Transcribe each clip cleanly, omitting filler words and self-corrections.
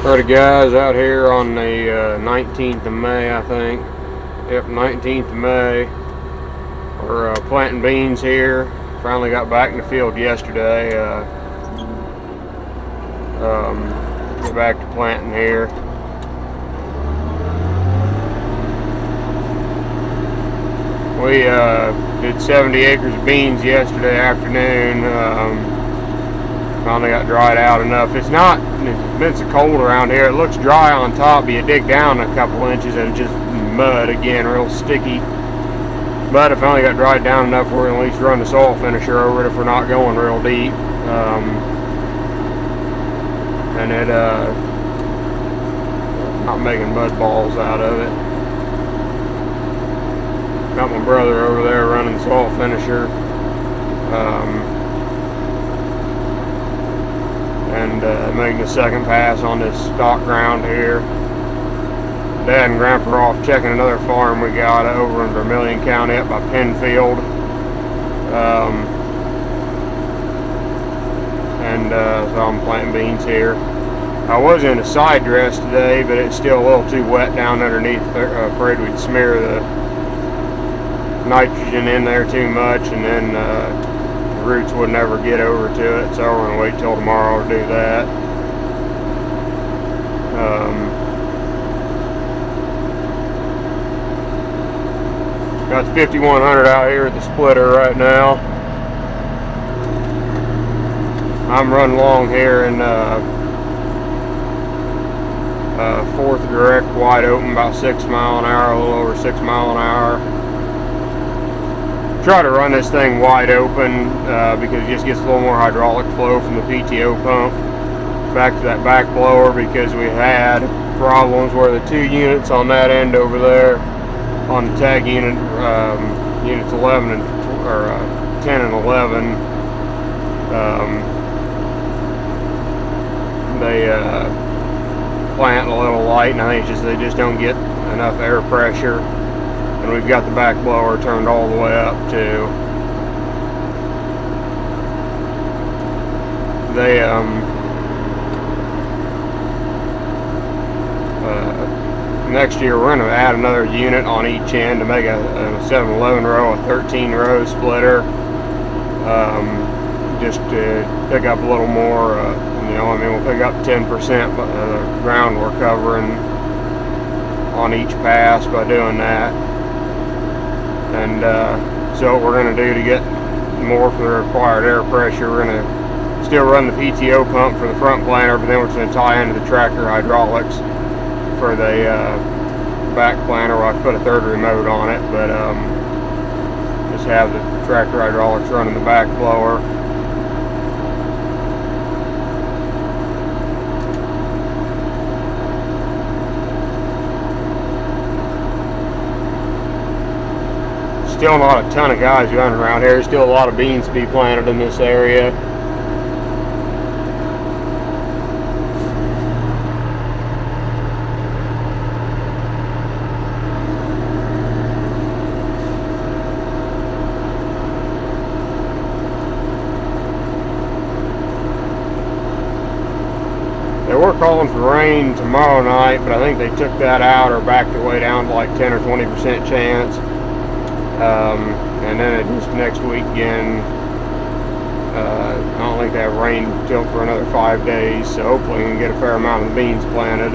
Alrighty guys, out here on the 19th of May, I think. Yep, 19th of May. We're planting beans here. Finally got back in the field yesterday. Get back to planting here. We did 70 acres of beans yesterday afternoon. Finally got dried out enough. It's been so cold around here. It looks dry on top, but you dig down a couple inches and it's just mud again, real sticky. But I finally got dried down enough where we can at least run the soil finisher over it if we're not going real deep. And it not making mud balls out of it. Got my brother over there running the soil finisher. And making the second pass on this stock ground here. Dad and Grandpa are off checking another farm we got over in Vermilion County up by Penfield. So I'm planting beans here. I was in a side dress today, but it's still a little too wet down underneath. Afraid we'd smear the nitrogen in there too much, and then the roots would never get over to it. So we're going to wait till tomorrow to do that. Got the 5100 out here at the splitter right now. I'm running along here in 4th direct wide open, about 6 mile an hour, a little over 6 mile an hour. Try to run this thing wide open because it just gets a little more hydraulic flow from the PTO pump back to that back blower, because we had problems where the two units on that end over there on the tag unit, units 11 and 10 and 11, they plant a little light, and I think it's just they just don't get enough air pressure. And we've got the back blower turned all the way up too. They next year we're going to add another unit on each end to make a 7-11 row, a 13 row splitter, just to pick up a little more. We'll pick up 10% of the ground we're covering on each pass by doing that. And so what we're going to do to get more for the required air pressure, we're going to still run the PTO pump for the front planter, but then we're just going to tie into the tractor hydraulics for the back planter. Well, I put a third remote on it, but just have the tractor hydraulics running the back blower. Still not a ton of guys running around here. There's still a lot of beans to be planted in this area. They were calling for rain tomorrow night, but I think they took that out or backed it way down to like 10 or 20% chance. And then it just next week again. I don't think they have rain till for another 5 days, so hopefully we can get a fair amount of the beans planted.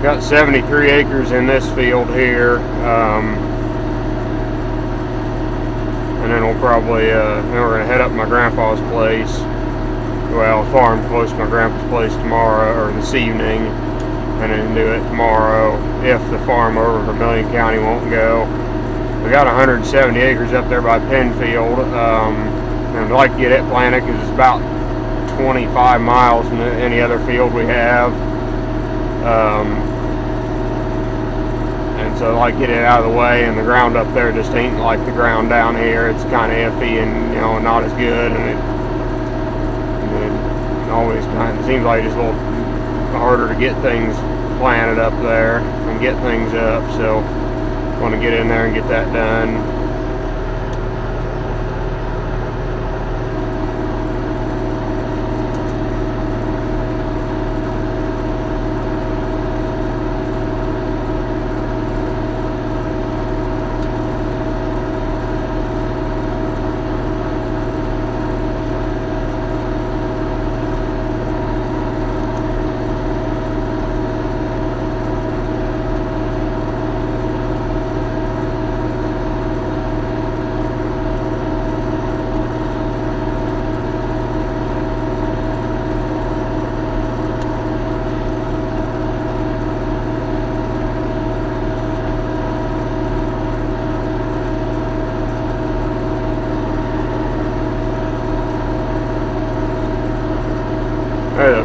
Got 73 acres in this field here, and then we'll probably then we're gonna head up to my grandpa's place well, farm close to my grandpa's place tomorrow, or this evening, and then do it tomorrow if the farm over in Vermilion County won't go. We got 170 acres up there by Penfield, and I'd like to get it planted because it's about 25 miles from any other field we have. And so I like to get it out of the way, and the ground up there just ain't like the ground down here. It's kind of iffy and, you know, not as good, and it always kind of seems like it's a little harder to get things planted up there and get things up. So I want to get in there and get that done.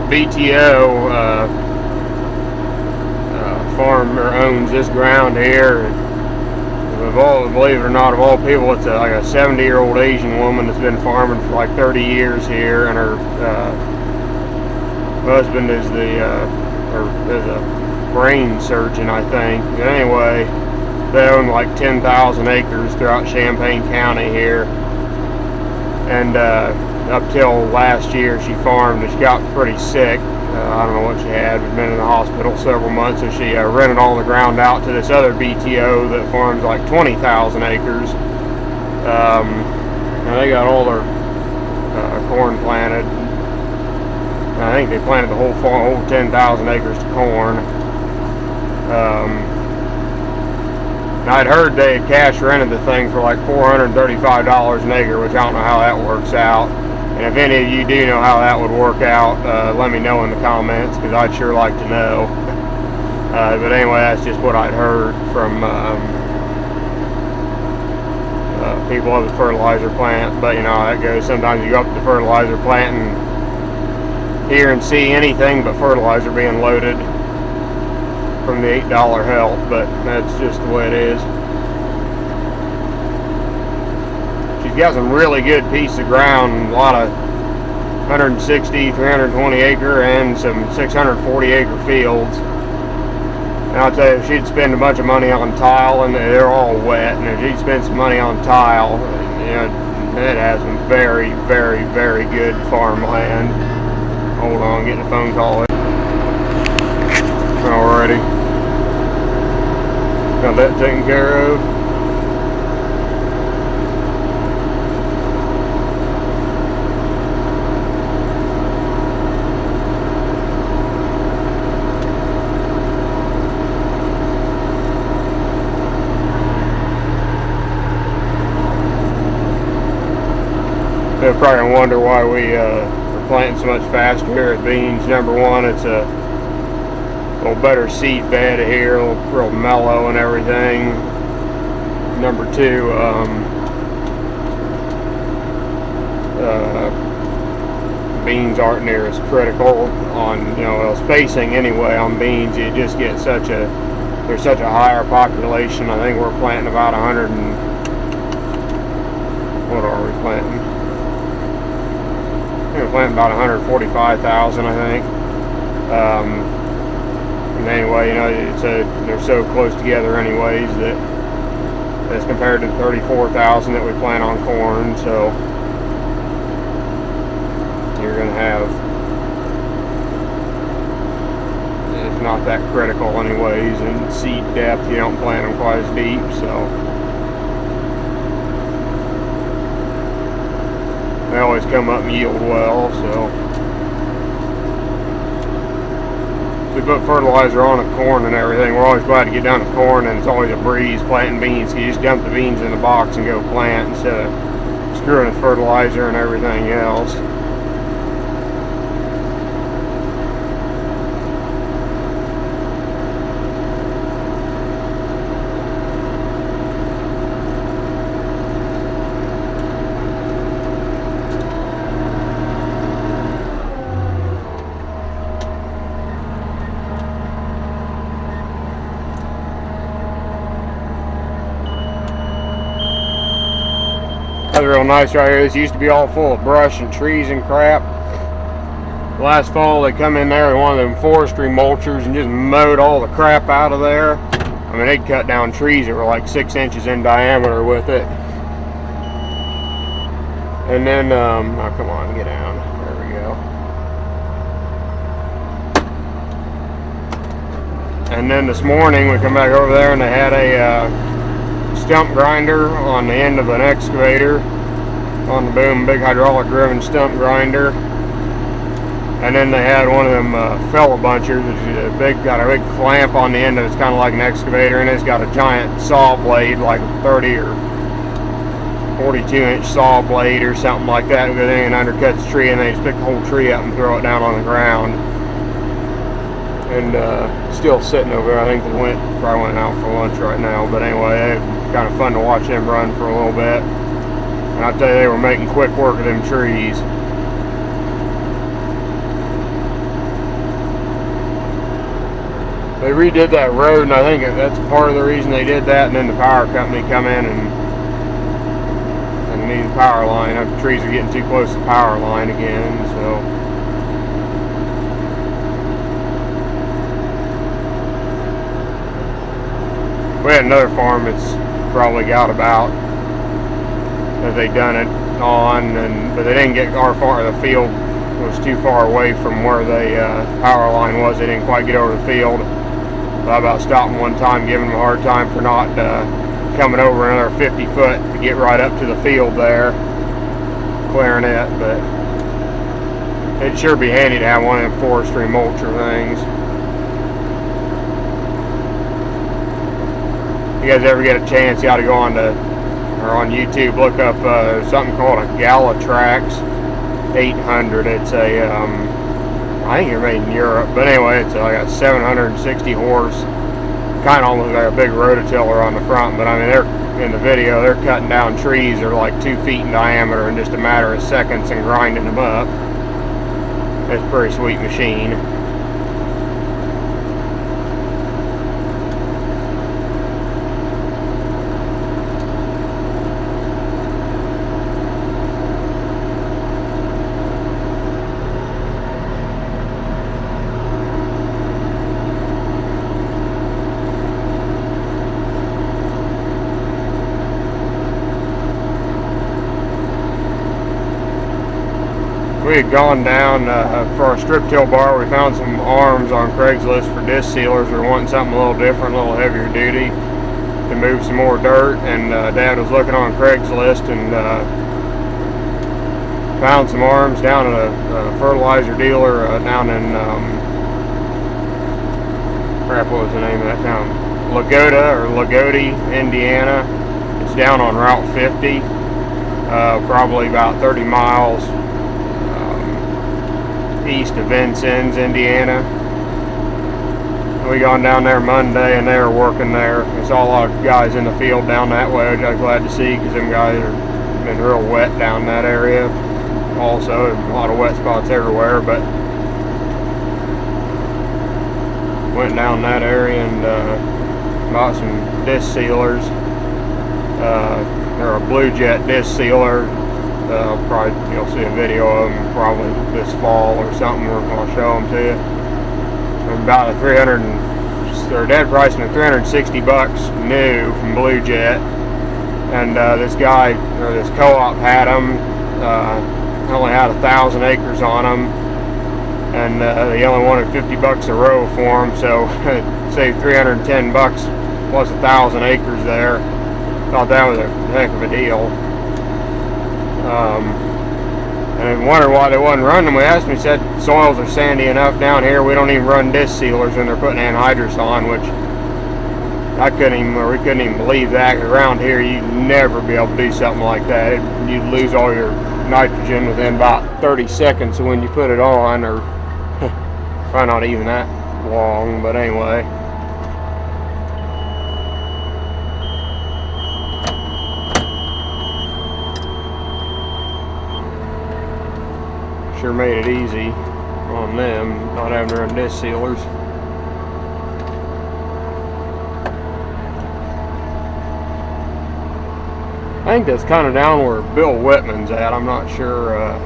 BTO farmer owns this ground here. Believe it or not, of all people, it's like a 70-year-old Asian woman that's been farming for like 30 years here, and her husband is a brain surgeon, I think. But anyway, they own like 10,000 acres throughout Champaign County here, and up till last year she farmed, and she got pretty sick. I don't know what she had, but been in the hospital several months, so she rented all the ground out to this other BTO that farms like 20,000 acres. Now they got all their corn planted. I think they planted the whole 10,000 acres to corn. I'd heard they had cash rented the thing for like $435 an acre, which I don't know how that works out. And if any of you do know how that would work out, let me know in the comments, because I'd sure like to know. But anyway, that's just what I'd heard from people at the fertilizer plant. But you know how that goes. Sometimes you go up to the fertilizer plant and hear and see anything but fertilizer being loaded from the $8 help, but that's just the way it is. She's got some really good pieces of ground, a lot of 160, 320 acre and some 640 acre fields. And I'll tell you, if she'd spend a bunch of money on tile, and they're all wet, and if she'd spend some money on tile, you know, it has some very, very, very good farmland. Hold on, getting a phone call in. Alrighty. Got that taken care of. They're probably gonna wonder why we are planting so much faster here at beans. Number one, it's a little better seed bed here, real mellow and everything. Number two, beans aren't near as critical on, you know, spacing anyway on beans. You just get there's such a higher population. I think we're planting about 100 and, what are we planting? We're planting about 145,000, I think. And anyway, you know, they're so close together anyways that as compared to the 34,000 that we plant on corn, so you're going to have, it's not that critical anyways, and seed depth, you don't plant them quite as deep, so they always come up and yield well. So we put fertilizer on the corn and everything. We're always glad to get down to corn, and it's always a breeze planting beans. You just dump the beans in the box and go plant instead of screwing with fertilizer and everything else. That's real nice right here. This used to be all full of brush and trees and crap. Last fall they come in there with one of them forestry mulchers and just mowed all the crap out of there. I mean, they'd cut down trees that were like 6 inches in diameter with it. And then, oh come on, get down. There we go. And then this morning we come back over there and they had a stump grinder on the end of an excavator on the boom, big hydraulic driven stump grinder. And then they had one of them fella bunchers, which is got a big clamp on the end of it. It's kind of like an excavator, and it's got a giant saw blade, like a 30 or 42-inch saw blade or something like that. It goes in and undercuts the tree, and they just pick the whole tree up and throw it down on the ground. And still sitting over there. I think they probably went out for lunch right now. But anyway, it's kind of fun to watch them run for a little bit. And I tell you, they were making quick work of them trees. They redid that road, and I think that's part of the reason they did that. And then the power company come in and need the power line. The trees are getting too close to the power line again, so. We had another farm that's probably got about that they done it on, but they didn't get our far. The field was too far away from where the power line was. They didn't quite get over the field. I about stopped them one time, giving them a hard time for not coming over another 50 foot to get right up to the field there, clearing it. But it'd sure be handy to have one of them forestry mulcher things. If you guys ever get a chance, you ought to go on YouTube, look up something called a Galatrax 800. It's a I think they're made in Europe, but anyway, it's like a 760 horse, kind of almost like a big rototiller on the front. But I mean, they're in the video, they're cutting down trees that are like 2 feet in diameter in just a matter of seconds and grinding them up. It's a pretty sweet machine. We had gone down for our strip till bar. We found some arms on Craigslist for disc sealers. We were wanting something a little different, a little heavier duty to move some more dirt. And Dad was looking on Craigslist and found some arms down at a fertilizer dealer down in crap, what was the name of that town? Lagodi, Indiana. It's down on Route 50, probably about 30 miles east of Vincennes, Indiana. We gone down there Monday and they were working there. We saw a lot of guys in the field down that way, which I was glad to see because them guys have been real wet down that area. Also, a lot of wet spots everywhere, but went down that area and bought some disc sealers. They're a Blue Jet disc sealer. Probably you'll see a video of them probably this fall or something. I'll show them to you. They're about a their dead price of $360 new from Blue Jet. And this guy or this co-op had them. Only had 1,000 acres on them, and they only wanted $50 a row for them. So saved $310 plus 1,000 acres there. Thought that was a heck of a deal. And I wondered why they wasn't running them. We asked them, he said soils are sandy enough down here. We don't even run disc sealers when they're putting anhydrous on, which we couldn't even believe that. Around here, you'd never be able to do something like that. You'd lose all your nitrogen within about 30 seconds when you put it on, or probably not even that long, but anyway. Sure made it easy on them, not having to run disc sealers. I think that's kind of down where Bill Whitman's at. I'm not sure. I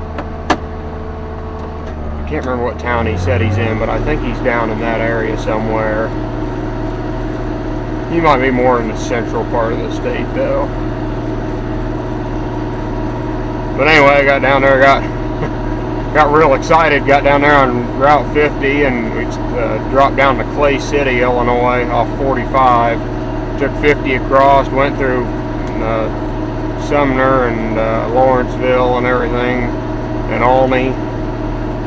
can't remember what town he said he's in, but I think he's down in that area somewhere. He might be more in the central part of the state, though. But anyway, I got down there, got real excited. Got down there on Route 50, and we dropped down to Clay City, Illinois, off 45. Took 50 across, went through Sumner and Lawrenceville and everything, and Olney.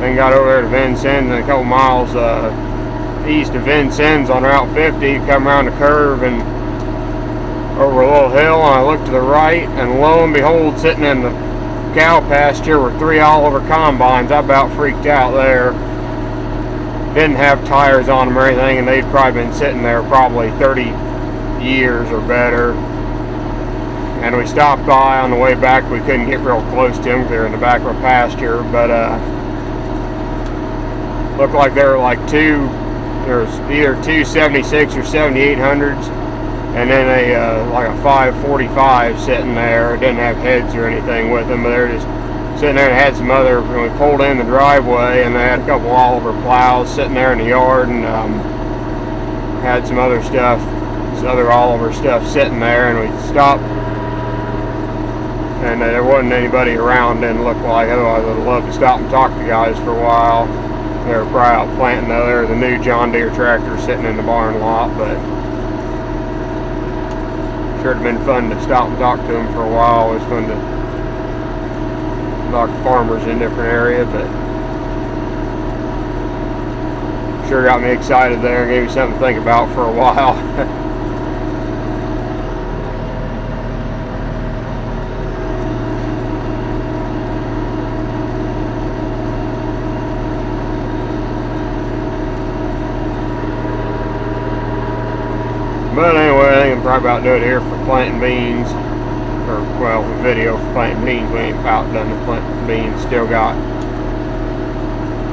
Then got over there to Vincennes, and a couple miles east of Vincennes on Route 50. Come around the curve and over a little hill, and I looked to the right, and lo and behold, sitting in the cow pasture were 3 Oliver combines. I about freaked out there. Didn't have tires on them or anything, and they'd probably been sitting there probably 30 years or better. And we stopped by on the way back. We couldn't get real close to them because they're in the back of a pasture, but looked like there were like there was either two 76 or 7800s, and then like a 545 sitting there. It didn't have heads or anything with them, but they were just sitting there, and had some other, when we pulled in the driveway, and they had a couple Oliver plows sitting there in the yard, and had some other stuff, some other Oliver stuff sitting there, and we stopped, and there wasn't anybody around. Didn't look like, otherwise I'd love to stop and talk to the guys for a while. They were probably out planting the new John Deere tractor sitting in the barn lot, but sure it'd been fun to stop and talk to them for a while. It was fun to talk to farmers in different areas, but sure got me excited there and gave me something to think about for a while. But anyway, I think I'm probably about to do it here for planting beans. Or, well, the video for planting beans. We ain't about done the planting beans. Still got,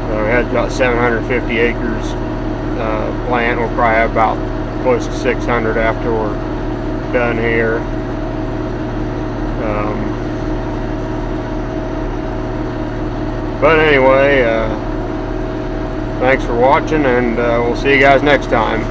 we had about 750 acres plant. We'll probably have about close to 600 after we're done here. But anyway, thanks for watching, and we'll see you guys next time.